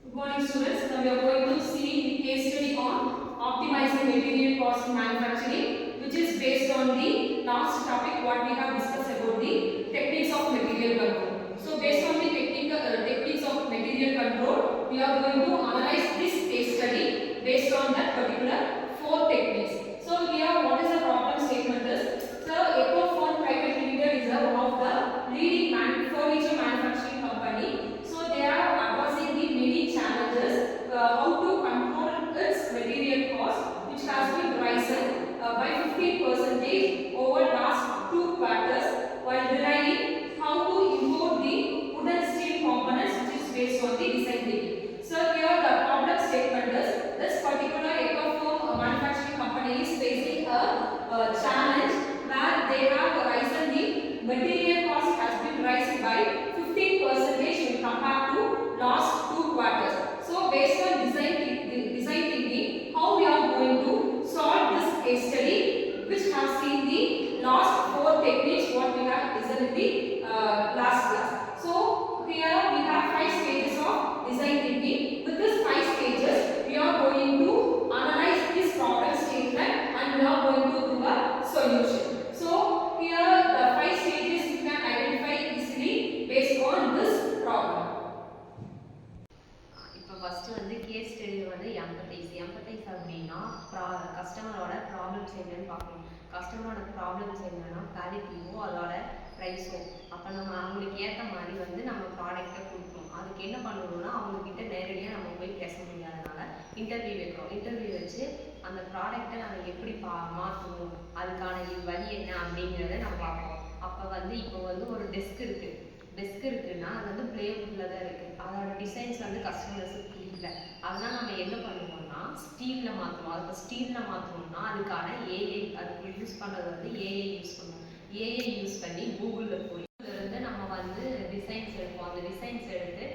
Good morning students. Now we are going to see the case study on optimizing material cost in manufacturing, which is based on the last topic what we have discussed about the techniques of material control. So based on the techniques of material control, we are going to analyze this case study based on that particular four techniques. So here what is the problem statement is, so Ecophone Private Limited is one of the leading furniture manufacturing company. So they are advancing the many challenges how to control its material cost, which has been risen by 15% over last 2 quarters, while denying how to import the wood and steel components, which is based on the design thinking. So here the problem statement is, this particular Ecofoam manufacturing company is facing a challenge where they have risen the material cost has been raised by 15% when compared to last 2 quarters. So based on design thinking, how we are going to solve this case study, which has seen the last 4 techniques what we have listened in the last class. So here we have 5 stages of design thinking. With this 5 stages, we are going to analyze this problem statement and we are going to do a solution. So here the 5 stages you can identify easily based on this problem. First வந்து case ஸ்டடியில் வந்து empathise அப்படின்னா கஸ்டமரோட problems என்னன்னு பார்க்கணும். கஸ்டமரோட problems என்னன்னா குவாலிட்டியோ அதோட ப்ரைஸோ. அப்போ நம்ம அவங்களுக்கு ஏற்ற மாதிரி வந்து நம்ம ப்ராடக்டை கொடுக்கணும். அதுக்கு என்ன பண்ணணும்னா அவங்கக்கிட்ட நேரடியாக நம்ம போய் பேச முடியாதனால இன்டர்வியூ வைக்கிறோம். இன்டர்வியூ வச்சு அந்த ப்ராடக்டை நம்ம எப்படி மாற்றணும், அதுக்கான வழி என்ன அப்படிங்கிறத நம்ம பார்ப்போம். அப்போ வந்து இப்போ வந்து ஒரு டெஸ்க் இருக்குன்னா அது வந்து பிளேவுட்டில் தான் இருக்குது. அதோட டிசைன்ஸ் வந்து கஸ்டமர்ஸுக்கு பிடிக்கல. அதனால் நம்ம என்ன பண்ணுவோம்னா ஸ்டீலில் மாற்றுவோம். அதுக்கு ஸ்டீலில் மாற்றணும்னா அதுக்கான ஏஐ, அதுக்கு யூஸ் பண்ணுறது வந்து ஏஐ யூஸ் பண்ணுவோம். ஏஐ யூஸ் பண்ணி கூகுளில் போய் இருந்து நம்ம வந்து டிசைன்ஸ் எடுப்போம். அந்த டிசைன்ஸ் எடுத்து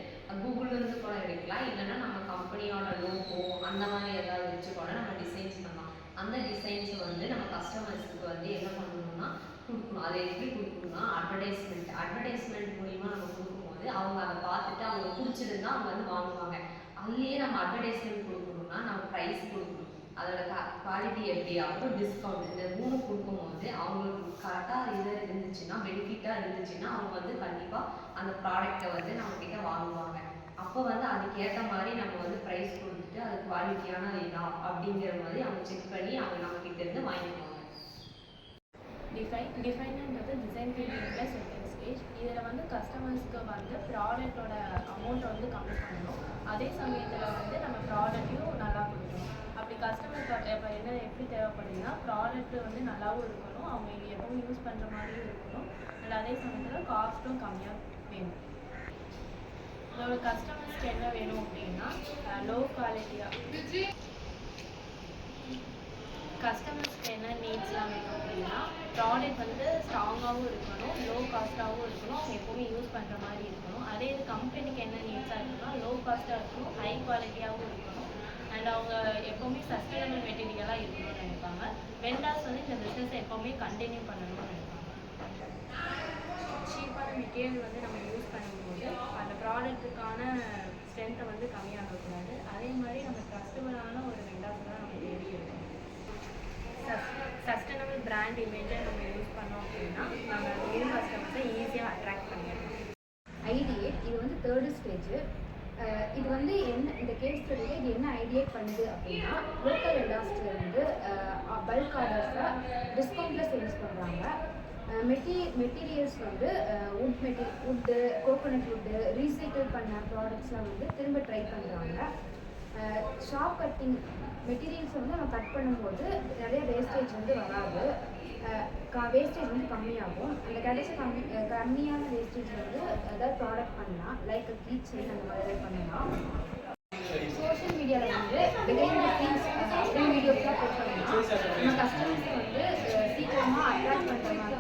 கூகுள்லேருந்து கூட எடுக்கலாம், இல்லைன்னா நம்ம கம்பெனியோட லோகோ அந்த மாதிரி ஏதாவது வச்சு கூட நம்ம டிசைன்ஸ் பண்ணலாம். அந்த டிசைன்ஸை வந்து நம்ம கஸ்டமர்ஸுக்கு வந்து என்ன பண்ணணும்னா கொடுக்கணும். அதை எப்படி கொடுக்கணும்னா அட்வர்டைஸ்மெண்ட் மூலிமா நம்ம கொடுக்கும்போது அவங்க அதை பார்த்துட்டு அவங்களுக்கு பிடிச்சிருந்தா அவங்க வந்து வாங்குவாங்க. அதுலேயே நம்ம அட்வர்டைஸ்மெண்ட் கொடுக்கணும்னா நம்ம ப்ரைஸ் கொடுக்கணும். அதோட குவாலிட்டி எப்படி ஆகும், டிஸ்கவுண்ட், இந்த 3 கொடுக்கும்போது அவங்களுக்கு கரெக்டாக இது இருந்துச்சுன்னா, பெனிஃபிட்டாக இருந்துச்சுன்னா அவங்க வந்து கண்டிப்பாக அந்த ப்ராடக்டை வந்து நம்மக்கிட்ட வாங்குவாங்க. அப்போ வந்து அதுக்கேற்ற மாதிரி நம்ம வந்து ப்ரைஸ் கொடுத்துட்டு அது குவாலிட்டியான இதா அப்படிங்கிற மாதிரி அவங்க செக் பண்ணி அவங்க நம்மக்கிட்ட இருந்து வாங்கிக்குவாங்க. டிஃபைன்ன்றது design thinking plus second stage. இதில் வந்து கஸ்டமர்ஸ்க்கு வந்து ப்ராடக்டோட அமௌண்ட்டை வந்து கம்மி பண்ணணும். அதே சமயத்தில் வந்து நம்ம ப்ராடக்ட்டையும் நல்லா கொடுக்கணும். அப்படி கஸ்டமர் இப்போ எப்படி தேவைப்படுதுன்னா ப்ராடக்ட் வந்து நல்லாவும் இருக்கணும், அவங்க எப்பவும் யூஸ் பண்ணுற மாதிரியும் இருக்கணும், அண்ட் அதே சமயத்தில் காஸ்ட்டும் கம்மியாக வேணும். இதோட கஸ்டமர்ஸ்க்கு என்ன வேணும் அப்படின்னா லோ குவாலிட்டியாக, கஸ்டமர்ஸ்க்கு என்ன நீட்ஸ்லாம் வேணும் அப்படின்னா ப்ராடக்ட் வந்து ஸ்ட்ராங்காகவும் இருக்கணும், லோ காஸ்ட்டாகவும் இருக்கணும், அவங்க எப்போவுமே யூஸ் பண்ணுற மாதிரி இருக்கணும். அதே இது கம்பெனிக்கு என்ன நீட்ஸாக இருக்குன்னா லோ காஸ்ட்டாக இருக்கணும், ஹை குவாலிட்டியாகவும் இருக்கணும், அண்ட் அவங்க எப்போவுமே சஸ்டைனபிள் மெட்டீரியலாக இருக்கணும்னு நினைப்பாங்க. வெண்டார்ஸ் வந்து இந்த பிஸ்னஸை எப்போவுமே கண்டினியூ பண்ணணும்னு நினைப்பாங்க. சீப்பான மெட்டீரியல் வந்து நம்ம யூஸ் பண்ணும்போது அந்த ப்ராடக்ட்டுக்கான ஸ்ட்ரென்த்தை வந்து கம்மியாகக்கூடாது. அதே மாதிரி நம்ம ட்ரஸ்டபுளான ஒரு வெண்டார்ஸ் தான் நம்ம தேடி இருக்கணும். சஸ்டைனபிள் பிராண்ட் இமேஜை நம்ம யூஸ் பண்ணோம் அப்படின்னா நம்ம நியூ கஸ்டமர்ஸை ஈஸியாக அட்ராக்ட் பண்ணிடலாம். ஐடியேட், இது வந்து 3rd ஸ்டேஜ். இது வந்து இந்த கேஸ் ஸ்டடியில் இது என்ன ஐடியேட் பண்ணுது அப்படின்னா லோக்கல் இண்டஸ்ட்ரியில் வந்து பல்க் ஆர்டர்ஸை டிஸ்கவுண்ட்டில் சேல்ஸ் பண்ணுறாங்க. மெட்டீரியல்ஸ் வந்து வுட்டு, கோகோனட் வுட்டு, ரீசைக்கிள் பண்ண ப்ராடக்ட்ஸ்லாம் வந்து திரும்ப ட்ரை பண்ணுறாங்க. ஷாப் கட்டிங் மெட்டீரியல்ஸ் வந்து நம்ம கட் பண்ணும்போது நிறைய வேஸ்டேஜ் வந்து வராது, வேஸ்டேஜ் வந்து கம்மியாகும். அந்த கடைசி கம்மியான வேஸ்டேஜ் வந்து ஏதாவது ப்ராடக்ட் பண்ணலாம், லைக் கீ செயின் அந்த மாதிரி பண்ணலாம். சோஷியல் மீடியாவில் வந்து பிஹைண்ட் திங்ஸ் அப்படின்னு வீடியோஸ்லாம் போஸ்ட் பண்ணலாம். நம்ம கஸ்டமர்ஸ் வந்து சீக்கிரமாக அட்ராக்ட் பண்ணுற மாதிரி